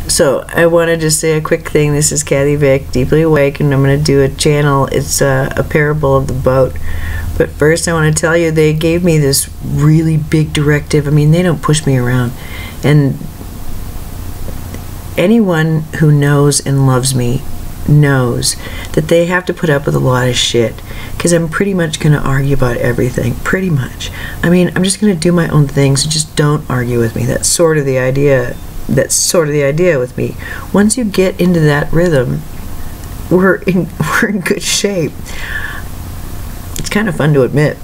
So I want to just say a quick thing. This is Kathy Vick, Deeply Awake, and I'm going to do a channel. It's a parable of the boat. But first I want to tell you, they gave me this really big directive. I mean, they don't push me around. And anyone who knows and loves me knows that they have to put up with a lot of shit, because I'm pretty much going to argue about everything. Pretty much. I mean, I'm just going to do my own thing, so just don't argue with me. That's sort of the idea. That's sort of the idea with me. Once you get into that rhythm, we're in good shape. It's kind of fun to admit,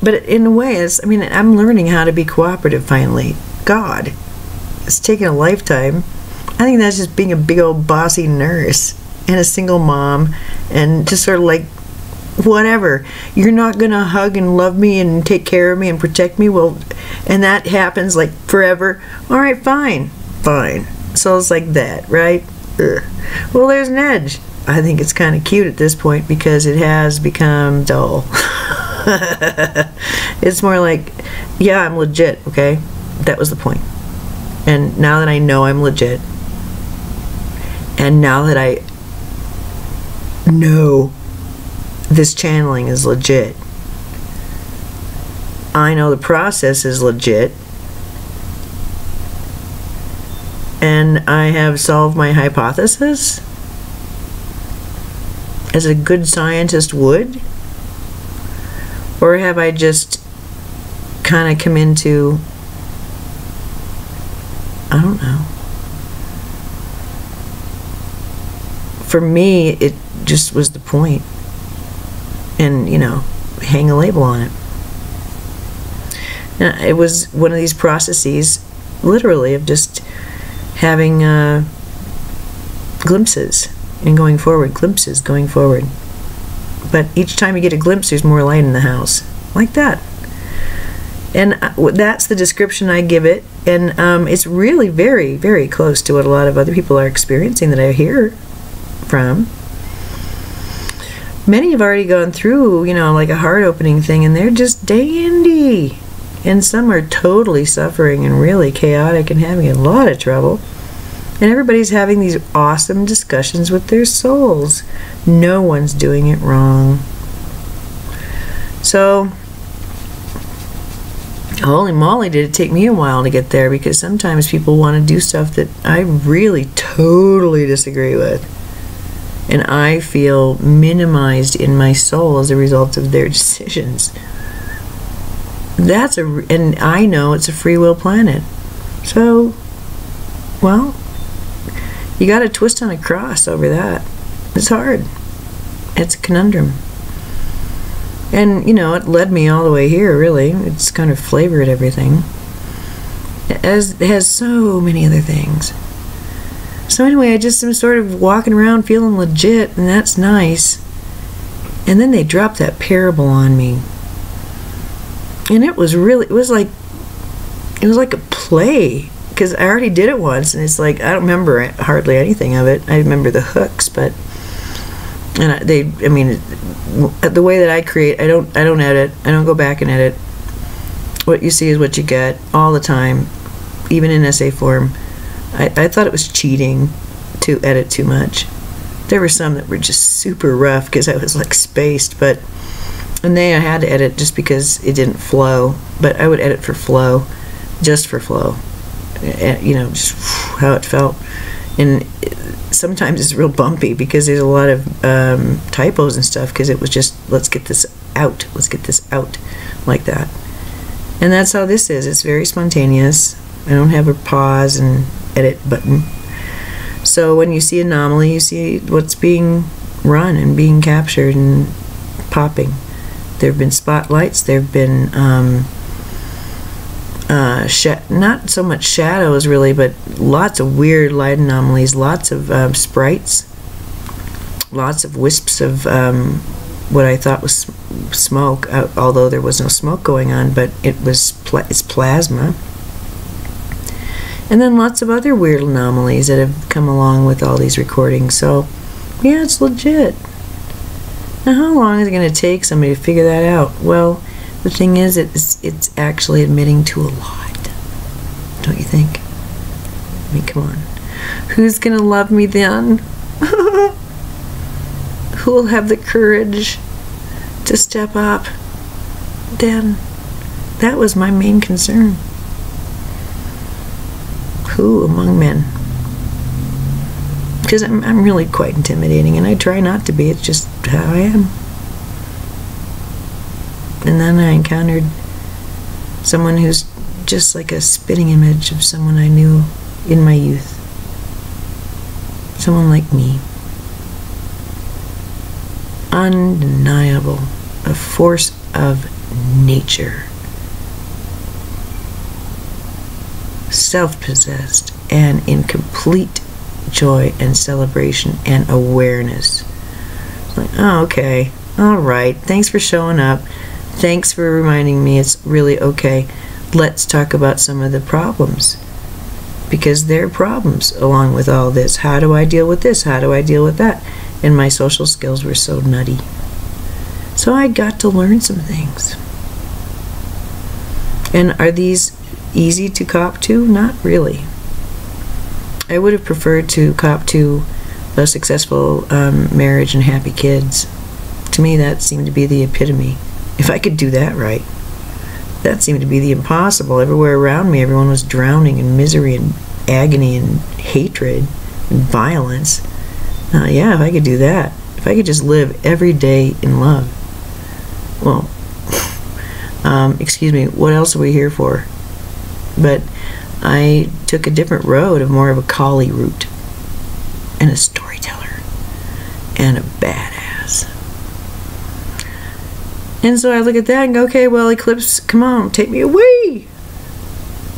but in a way, I mean, I'm learning how to be cooperative finally. God, it's taken a lifetime. I think that's just being a big old bossy nurse and a single mom, and just sort of like, whatever, you're not gonna hug and love me and take care of me and protect me, well, and that happens like forever. All right, fine. So it's like that, right? Ugh. Well, there's an edge. I think it's kind of cute at this point because it has become dull. It's more like, yeah, I'm legit, okay? That was the point. And now that I know I'm legit, and now that I know this channeling is legit, I know the process is legit, and I have solved my hypothesis as a good scientist would? Or have I just kind of come into, I don't know. For me, it just was the point. And, you know, hang a label on it. And it was one of these processes, literally, of just having glimpses and going forward, glimpses going forward. But each time you get a glimpse, there's more light in the house. Like that. And that's the description I give it. And it's really very, very close to what a lot of other people are experiencing that I hear from. Many have already gone through, you know, like a heart-opening thing, and they're just dandy. And some are totally suffering and really chaotic and having a lot of trouble. And everybody's having these awesome discussions with their souls. No one's doing it wrong. So, holy moly, did it take me a while to get there, because sometimes people want to do stuff that I really totally disagree with. And I feel minimized in my soul as a result of their decisions. And I know it's a free will planet. So, well, you got to twist on a cross over that. It's hard. It's a conundrum. And, you know, it led me all the way here, really. It's kind of flavored everything. It has so many other things. So anyway, I just am sort of walking around feeling legit, and that's nice. And then they dropped that parable on me. And it was like a play, because I already did it once, and it's like, I don't remember hardly anything of it. I remember the hooks, but, and I mean, the way that I create, I don't edit. I don't go back and edit. What you see is what you get all the time, even in essay form. I thought it was cheating to edit too much. There were some that were just super rough because I was like spaced, and I had to edit just because it didn't flow. But I would edit for flow, just for flow, you know, just how it felt. And sometimes it's real bumpy because there's a lot of typos and stuff, because it was just, let's get this out, like that. And that's how this is. It's very spontaneous. I don't have a pause and edit button. So when you see anomaly, you see what's being run and being captured and popping. There have been spotlights. There have been not so much shadows really, but lots of weird light anomalies, lots of sprites, lots of wisps of what I thought was smoke, although there was no smoke going on, but it's plasma. And then lots of other weird anomalies that have come along with all these recordings. So, yeah, it's legit. Now, how long is it going to take somebody to figure that out? Well, the thing is, it's actually admitting to a lot. Don't you think? I mean, come on. Who's gonna love me then? Who will have the courage to step up then? That was my main concern. Who among men? Because I'm really quite intimidating, and I try not to be. It's just how I am. And then I encountered someone who's just like a spitting image of someone I knew in my youth. Someone like me. Undeniable. A force of nature. Self-possessed and in complete joy and celebration and awareness. Like, oh, okay. All right. Thanks for showing up. Thanks for reminding me it's really okay. Let's talk about some of the problems. Because there are problems along with all this. How do I deal with this? How do I deal with that? And my social skills were so nutty. So I got to learn some things. And are these easy to cop to? Not really. I would have preferred to cop to a successful marriage and happy kids. To me, that seemed to be the epitome. If I could do that right. That seemed to be the impossible. Everywhere around me, everyone was drowning in misery and agony and hatred and violence. Yeah, if I could do that. If I could just live every day in love. Well, excuse me, what else are we here for? But I took a different road, of more of a collie route, and a storyteller, and a badass. And so I look at that and go, okay, well, Eclipse, come on, take me away.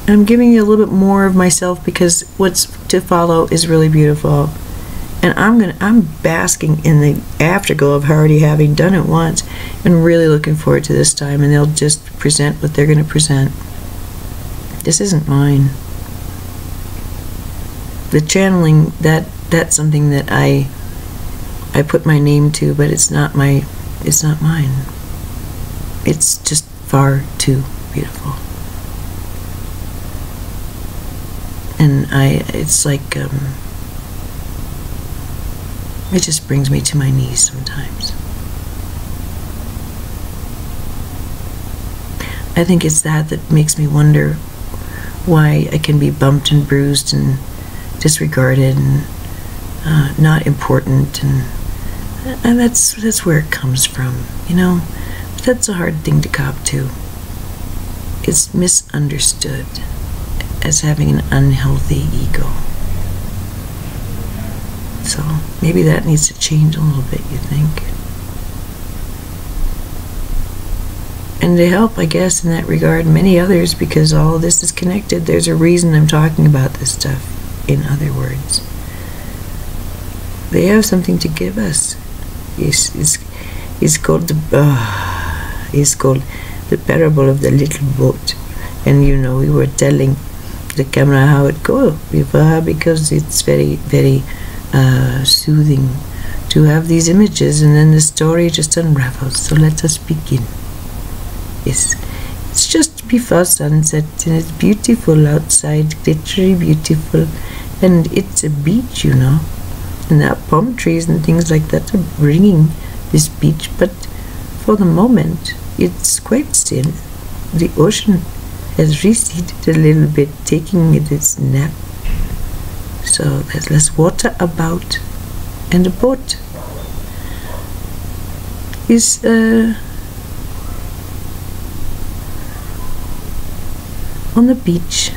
And I'm giving you a little bit more of myself because what's to follow is really beautiful. And I'm basking in the afterglow of already having done it once and really looking forward to this time, and they'll just present what they're going to present. This isn't mine. The channeling, that's something that I put my name to, but it's not mine. It's just far too beautiful. And it's like, it just brings me to my knees sometimes. I think it's that makes me wonder why I can be bumped and bruised and disregarded and not important, and that's where it comes from, you know. But that's a hard thing to cop to. It's misunderstood as having an unhealthy ego. So maybe that needs to change a little bit, you think? And to help, I guess, in that regard, many others, because all of this is connected. There's a reason I'm talking about this stuff, in other words. They have something to give us. It's called the parable of the little boat. And you know, we were telling the camera how it goes, because it's very, very soothing to have these images, and then the story just unravels. So let us begin. Yes, it's just before sunset, and it's beautiful outside, glittery beautiful, and it's a beach, you know, and there are palm trees and things like that are bringing this beach, but for the moment it's quite still. The ocean has receded a little bit, taking its nap, so there's less water about, and the boat is on the beach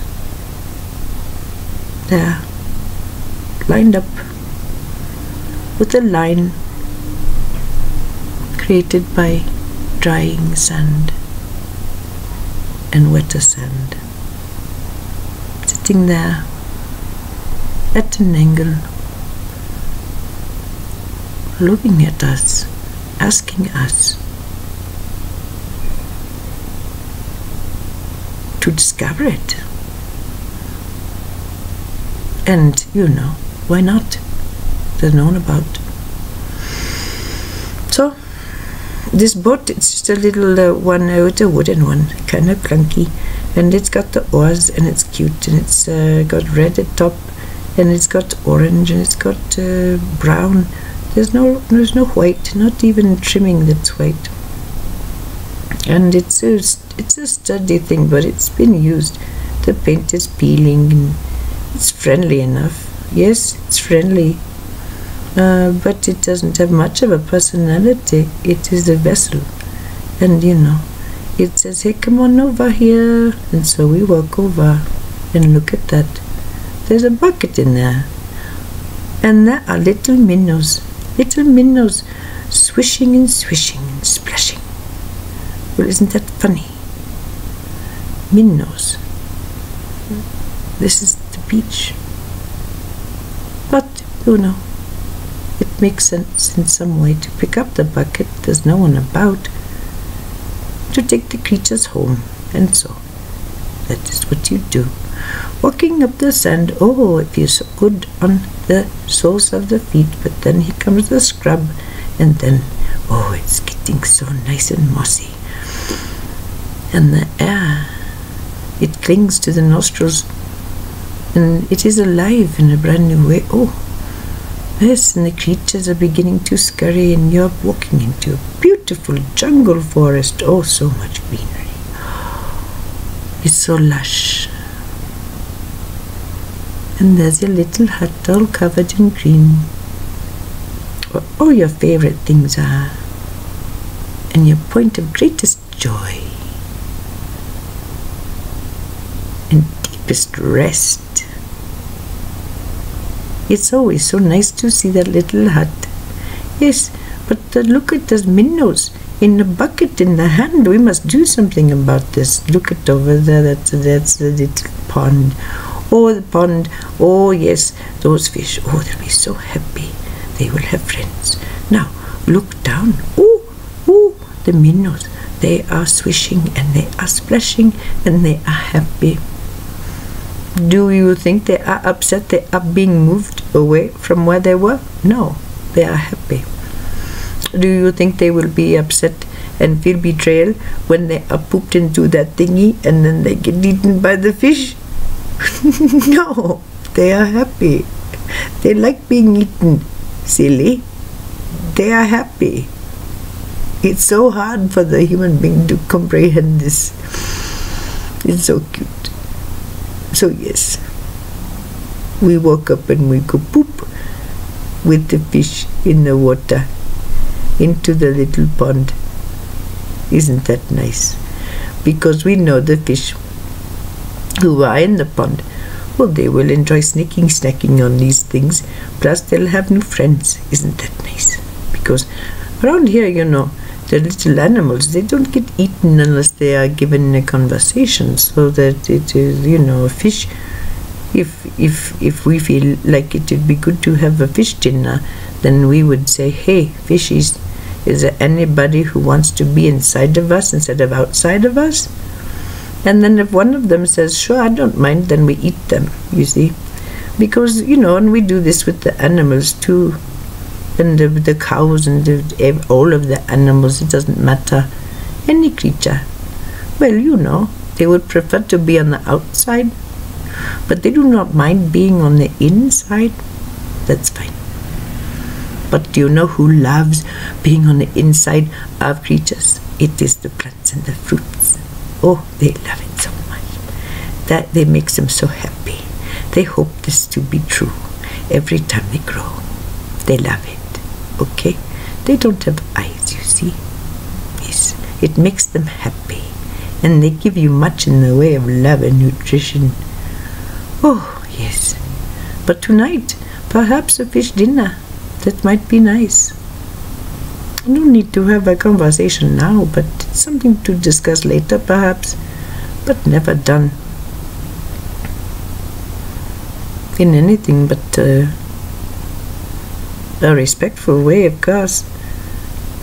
there, lined up with a line created by drying sand and wetter sand, sitting there at an angle, looking at us, asking us to discover it. And you know, why not? They're known about. So this boat, it's just a little one with a wooden one, kind of clunky, and it's got the oars, and it's cute, and it's got red at top and it's got orange, and it's got brown. There's no white, not even trimming that's white. And it's a sturdy thing, but it's been used. The paint is peeling, and it's friendly enough. Yes, it's friendly, but it doesn't have much of a personality. It is a vessel, and it says, hey, come on over here. And so we walk over, and look at that. There's a bucket in there, and there are little minnows swishing and swishing and splashing. Well, isn't that funny? Minnows. This is the beach. But, it makes sense in some way to pick up the bucket. There's no one about. To take the creatures home. And so, that is what you do. Walking up the sand, oh, it feels so good on the soles of the feet. But then here comes the scrub. And then, oh, it's getting so nice and mossy. And the air, it clings to the nostrils, and it is alive in a brand new way. Oh, yes, and the creatures are beginning to scurry, and you're walking into a beautiful jungle forest. Oh, so much greenery. It's so lush. And there's your little hut all covered in green, where all your favorite things are, and your point of greatest joy and deepest rest. It's always so nice to see that little hut. Yes, but look at those minnows in the bucket in the hand. We must do something about this. Look at over there, that's the little pond. Oh, the pond. Oh, yes, those fish. Oh, they'll be so happy. They will have friends. Now, look down. Oh, the minnows. They are swishing, and they are splashing, and they are happy. Do you think they are upset they are being moved away from where they were? No, they are happy. Do you think they will be upset and feel betrayal when they are pooped into that thingy and then they get eaten by the fish? No, they are happy. They like being eaten, silly. They are happy. It's so hard for the human being to comprehend this. It's so cute. So yes, we walk up and we go poop with the fish in the water into the little pond. Isn't that nice? Because we know the fish who are in the pond, well, they will enjoy snacking on these things, plus they'll have new friends. Isn't that nice? Because around here, the little animals, they don't get eaten unless they are given a conversation. So that it is, a fish. If we feel like it would be good to have a fish dinner, then we would say, hey, fishies, is there anybody who wants to be inside of us instead of outside of us? And then if one of them says, sure, I don't mind, then we eat them, you see. Because, and we do this with the animals too. And the cows and all of the animals, it doesn't matter. Any creature. Well, they would prefer to be on the outside, but they do not mind being on the inside. That's fine. But do you know who loves being on the inside of creatures? It is the plants and the fruits. Oh, they love it so much. That they makes them so happy. They hope this to be true every time they grow. They love it. Okay? They don't have eyes, you see. Yes, it makes them happy. And they give you much in the way of love and nutrition. Oh, yes. But tonight, perhaps a fish dinner. That might be nice. No need to have a conversation now, but it's something to discuss later, perhaps. But never done in anything but a respectful way, of course.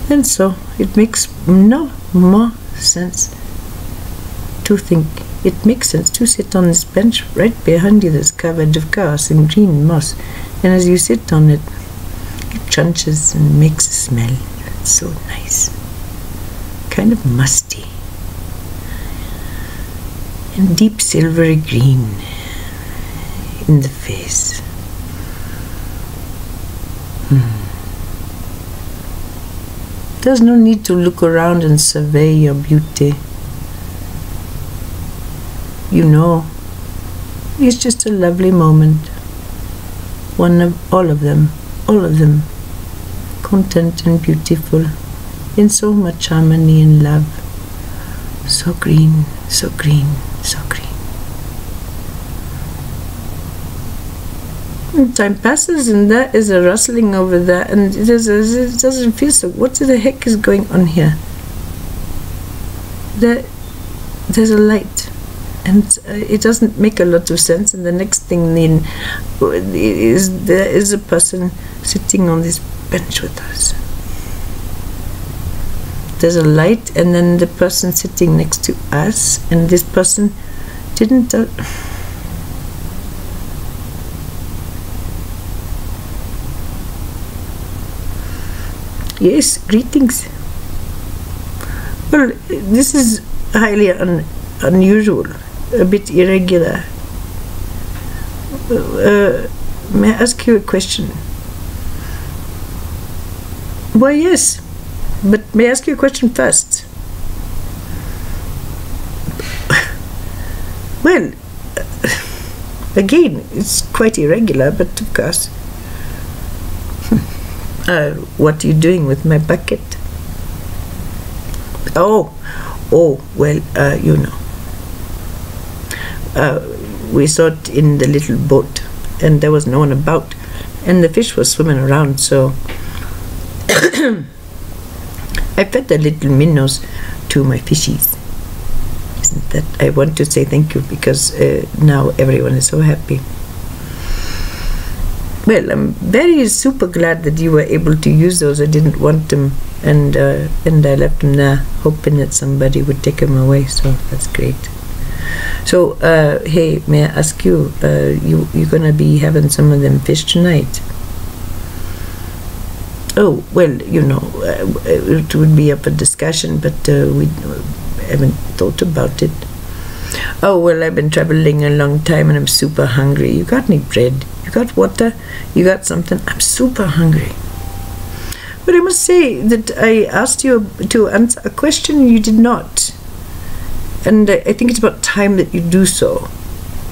And so it makes no more sense to think. It makes sense to sit on this bench right behind you that's covered, of course, in green moss. And as you sit on it, it crunches and makes a smell. It's so nice. Kind of musty. And deep silvery green in the face. There's no need to look around and survey your beauty. You know, it's just a lovely moment. All of them, content and beautiful, in so much harmony and love. So green, so green, so green. And time passes and there is a rustling over there, and it doesn't feel so. What the heck is going on here? There's a light, and it doesn't make a lot of sense. And the next thing then is there is a person sitting on this bench with us. There's a light, and then the person sitting next to us, and this person didn't. Yes, greetings. Well, this is highly unusual, a bit irregular. May I ask you a question? Why, yes, but may I ask you a question first? Well, again, it's quite irregular, but of course. What are you doing with my bucket? Oh, well, you know. We saw it in the little boat, and there was no one about, and the fish was swimming around, so I fed the little minnows to my fishies. Isn't that? I want to say thank you, because now everyone is so happy. Well, I'm very super glad that you were able to use those. I didn't want them, and I left them there, hoping that somebody would take them away. So that's great. So, hey, may I ask you, you're gonna be having some of them fish tonight? Oh, well, you know, it would be up for discussion, but we haven't thought about it. Oh, well, I've been traveling a long time and I'm super hungry. You got any bread? You got water? You got something? I'm super hungry. But I must say that I asked you to answer a question and you did not. And I think it's about time that you do so.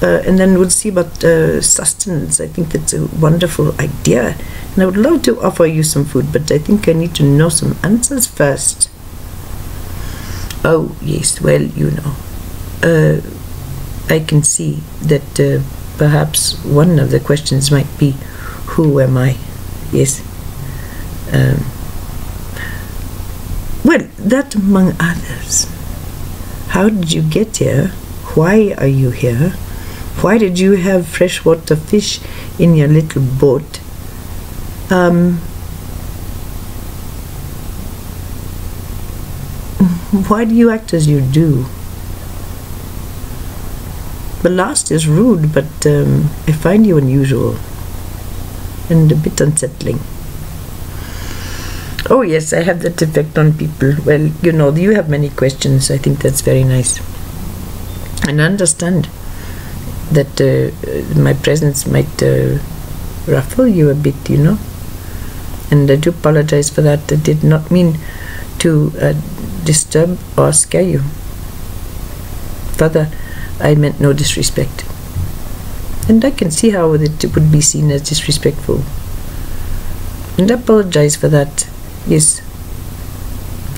And then we'll see about sustenance. I think that's a wonderful idea. And I would love to offer you some food, but I think I need to know some answers first. Oh, yes, well, you know. I can see that perhaps one of the questions might be, who am I? Yes. Well, that among others. How did you get here? Why are you here? Why did you have freshwater fish in your little boat? Why do you act as you do? The last is rude, but I find you unusual and a bit unsettling. Oh yes, I have that effect on people. Well, you know, you have many questions. I think that's very nice. And I understand that my presence might ruffle you a bit, you know. And I do apologize for that. I did not mean to disturb or scare you. Further, I meant no disrespect. And I can see how it would be seen as disrespectful. And I apologize for that. Yes.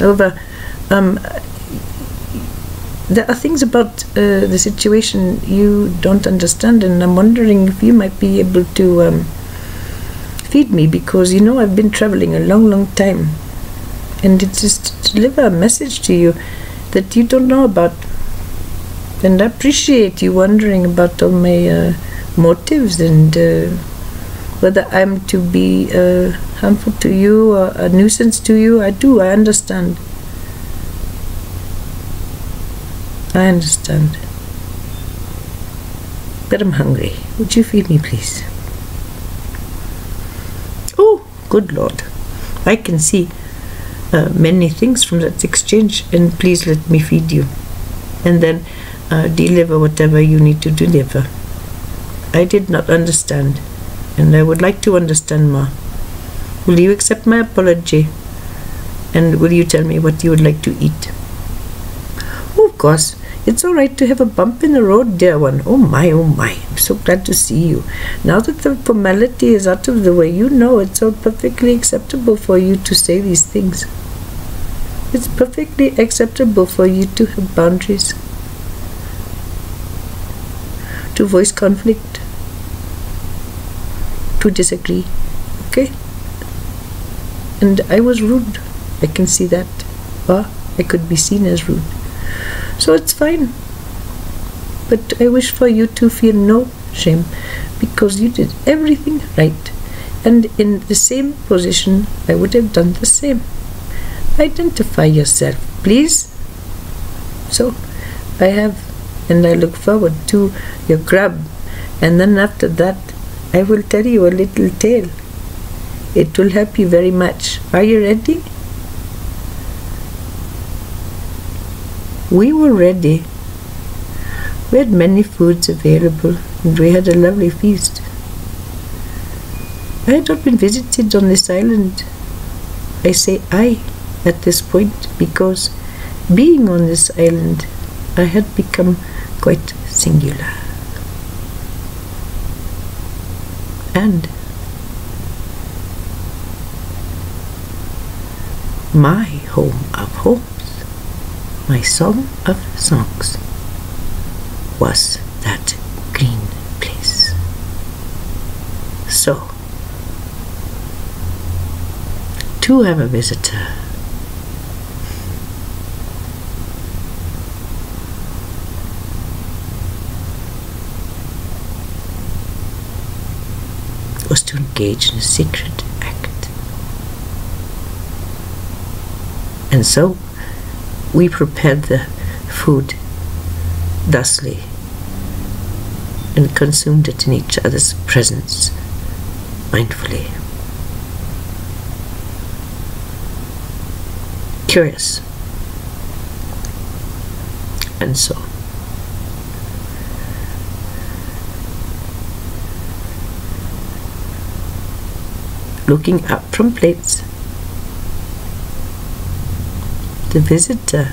However, there are things about the situation you don't understand, and I'm wondering if you might be able to feed me, because you know I've been traveling a long time, and it's just to deliver a message to you that you don't know about. And I appreciate you wondering about all my motives and whether I'm to be harmful to you or a nuisance to you. I understand. I understand. But I'm hungry. Would you feed me, please? Oh, good Lord. I can see many things from that exchange, and please let me feed you. And then deliver whatever you need to deliver. I did not understand, and I would like to understand more. Will you accept my apology? And will you tell me what you would like to eat? Oh, of course. It's all right to have a bump in the road, dear one. Oh my, I'm so glad to see you. Now that the formality is out of the way, you know it's all perfectly acceptable for you to say these things. It's perfectly acceptable for you to have boundaries, to voice conflict, to disagree, okay? And I was rude. I can see that. Or I could be seen as rude. So it's fine. But I wish for you to feel no shame, because you did everything right. And in the same position, I would have done the same. Identify yourself, please. So I have, and I look forward to your grub. And then after that, I will tell you a little tale. It will help you very much. Are you ready? We were ready. We had many foods available, and we had a lovely feast. I had not been visited on this island. I say I at this point because, being on this island, I had become quite singular. And my home of homes, my song of songs, was that green place. So, to have a visitor was to engage in a secret act. And so we prepared the food thusly and consumed it in each other's presence mindfully. Curious. And so looking up from plates, the visitor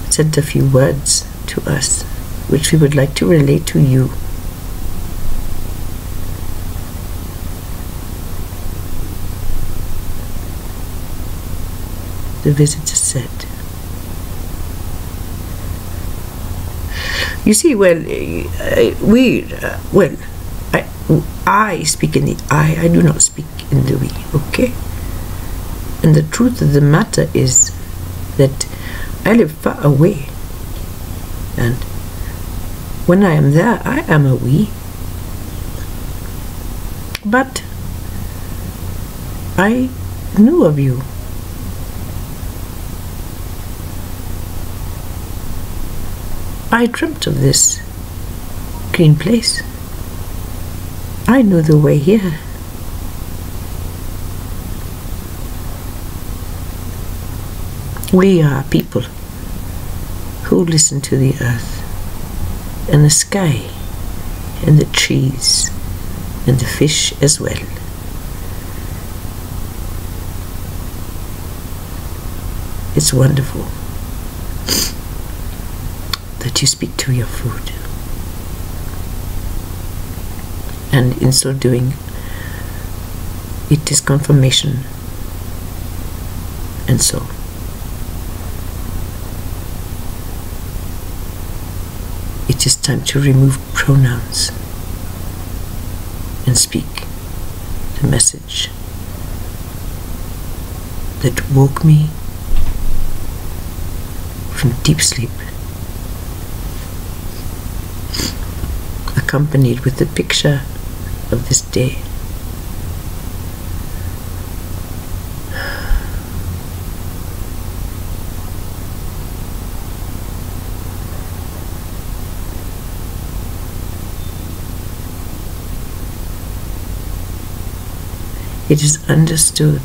said a few words to us, which we would like to relate to you. The visitor said, you see, I speak in the I do not speak in the we, okay? And the truth of the matter is that I live far away, and when I am there, I am a we. But I knew of you. I dreamt of this green place. I knew the way here. We are people who listen to the earth and the sky and the trees and the fish as well. It's wonderful that you speak to your food, and in so doing, it is confirmation. And so it is time to remove pronouns and speak the message that woke me from deep sleep, accompanied with the picture of this day. It is understood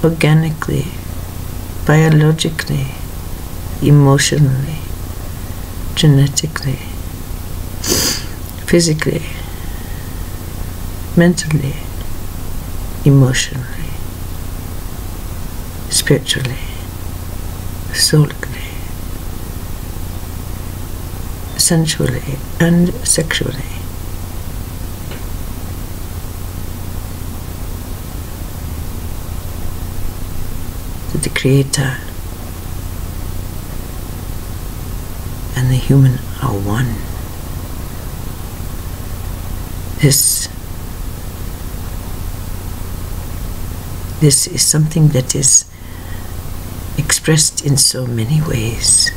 organically, biologically, emotionally, genetically, physically, mentally, emotionally, spiritually, soulically, sensually, and sexually. That the Creator and the human are one. This is something that is expressed in so many ways.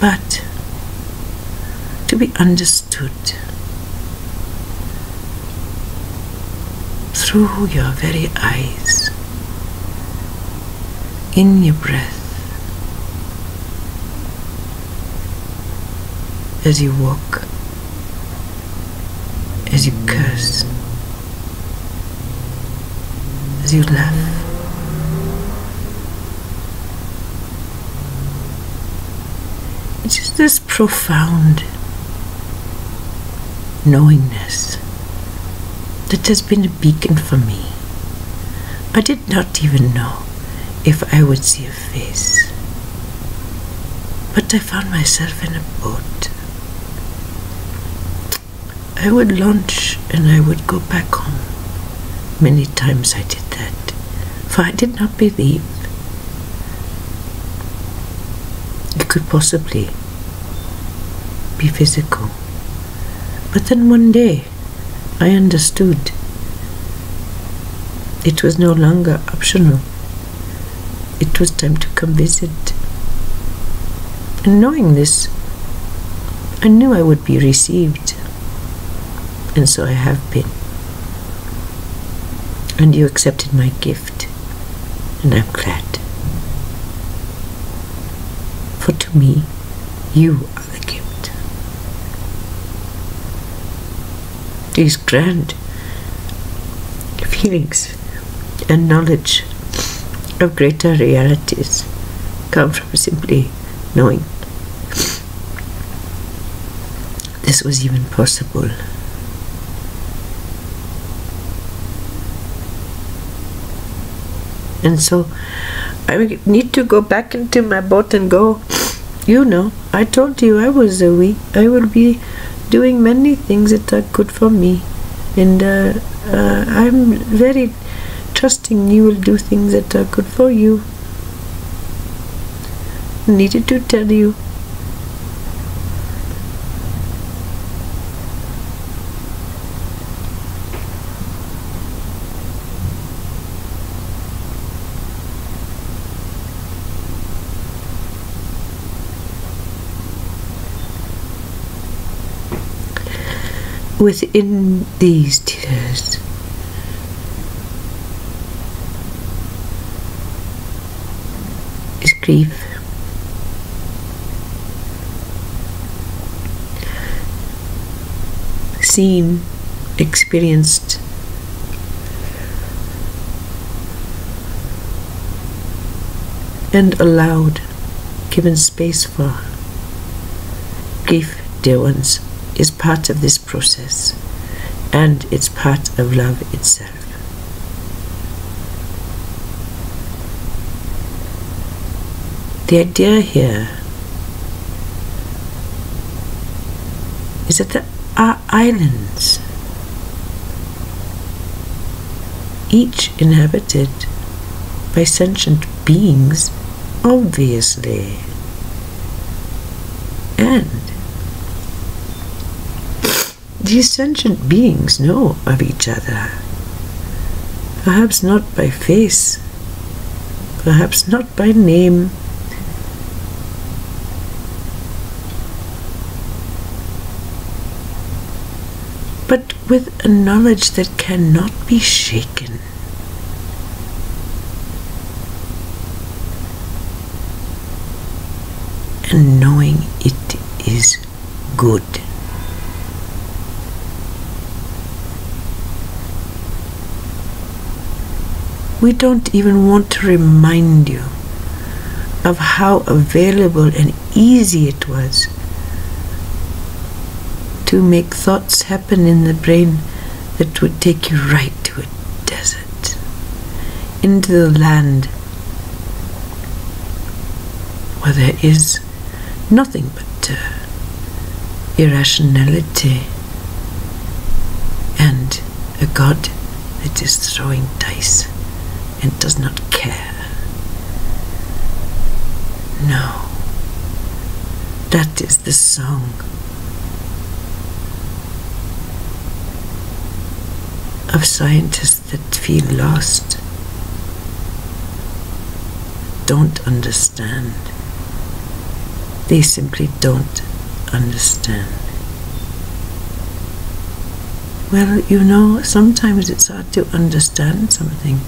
But to be understood through your very eyes, in your breath, as you walk, as you curse, as you laugh, it's just this profound knowingness that has been a beacon for me. I did not even know if I would see a face, but I found myself in a boat. I would launch and I would go back home. Many times I did that, for I did not believe it could possibly be physical. But then one day I understood it was no longer optional. It was time to come visit. And knowing this, I knew I would be received. And so I have been. And you accepted my gift. And I'm glad. For to me, you are the gift. These grand feelings and knowledge of greater realities come from simply knowing this was even possible. And so I need to go back into my boat and go. You know, I told you I was I will be doing many things that are good for me. And I'm very trusting you will do things that are good for you. I needed to tell you. Within these tears is grief. Seen, experienced, and allowed, given space for. Grief, dear ones, is part of this process, and it's part of love itself. The idea here is that there are islands, each inhabited by sentient beings, obviously, and these sentient beings know of each other, perhaps not by face, perhaps not by name, but with a knowledge that cannot be shaken. And knowing it is good. We don't even want to remind you of how available and easy it was to make thoughts happen in the brain that would take you right to a desert, into the land where there is nothing but irrationality and a God that is throwing dice and does not care. No, that is the song of scientists that feel lost, don't understand. They simply don't understand. Well, you know, sometimes it's hard to understand something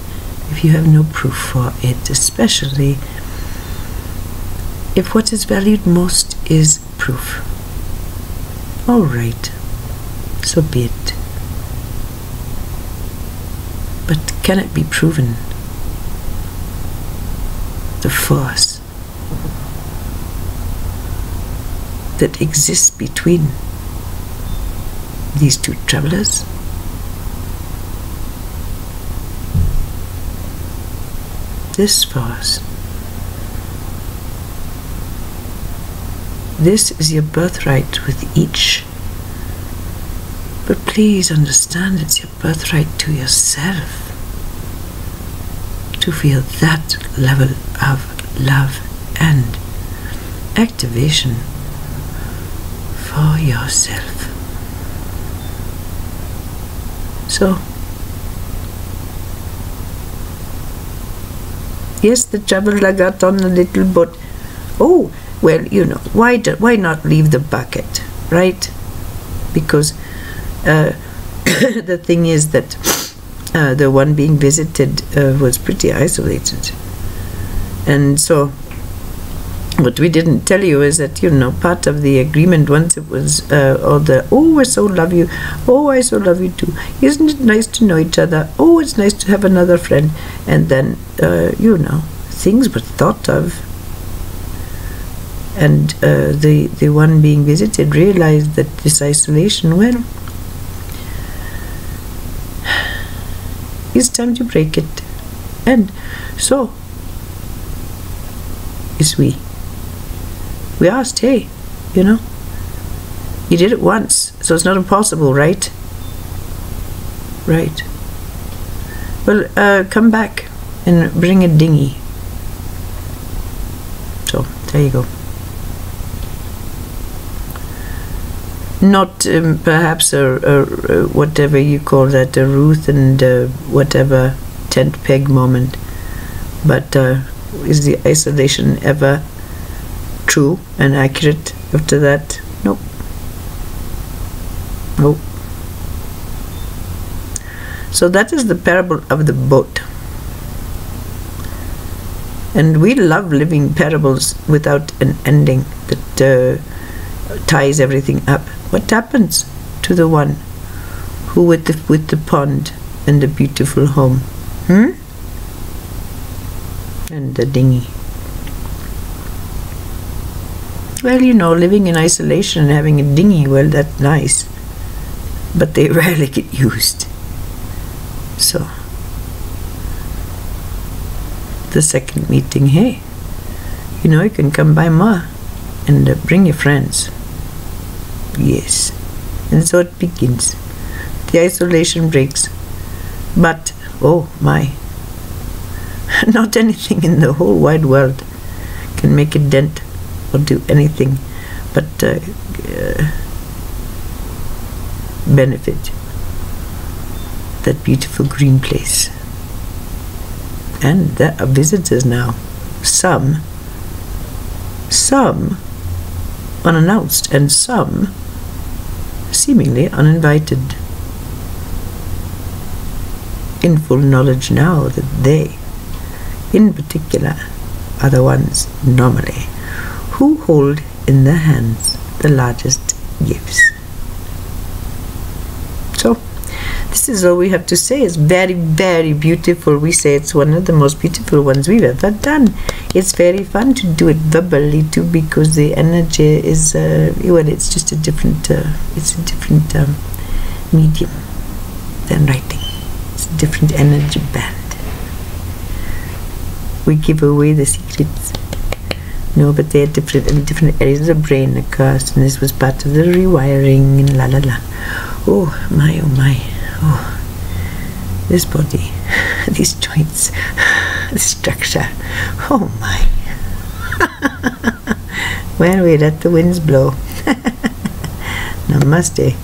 if you have no proof for it, especially if what is valued most is proof. All right, so be it. But can it be proven? The force that exists between these two travelers? This force. This is your birthright with each. But please understand, it's your birthright to yourself to feel that level of love and activation for yourself. So, yes, the traveler got on the little boat. Oh, well, you know, why not leave the bucket, right? Because the thing is that the one being visited was pretty isolated. And so what we didn't tell you is that, you know, part of the agreement once it was oh, I so love you, oh, I so love you too, isn't it nice to know each other, oh, it's nice to have another friend. And then, you know, things were thought of. And the one being visited realized that this isolation, well, it's time to break it. And so is we. We asked, hey, you know, you did it once, so it's not impossible, right? Right. Well, come back and bring a dinghy. So, there you go. Not perhaps a whatever you call that, a Ruth and whatever tent peg moment, but is the isolation ever true and accurate after that? Nope. Nope. So that is the parable of the boat. And we love living parables without an ending that ties everything up. What happens to the one who with the pond and the beautiful home? And the dinghy. Well, you know, living in isolation and having a dinghy, well, that's nice. But they rarely get used. So, the second meeting, hey, you know, you can come by more and bring your friends. Yes. And so it begins. The isolation breaks. But, oh my, not anything in the whole wide world can make a dent or do anything but benefit that beautiful green place. And there are visitors now. Some unannounced and some seemingly uninvited, in full knowledge now that they, in particular, are the ones normally who hold in their hands the largest gifts. So, This is all we have to say. It's very, very beautiful. We say it's one of the most beautiful ones we've ever done. It's very fun to do it verbally too, because the energy is, well, it's just a different, medium than writing. It's a different energy band. We give away the secrets. No, but they're different in different areas of the brain, of course, and this was part of the rewiring and la la la. Oh my, oh my, oh. This body, these joints, the structure, oh my. Well, we let the winds blow. Namaste.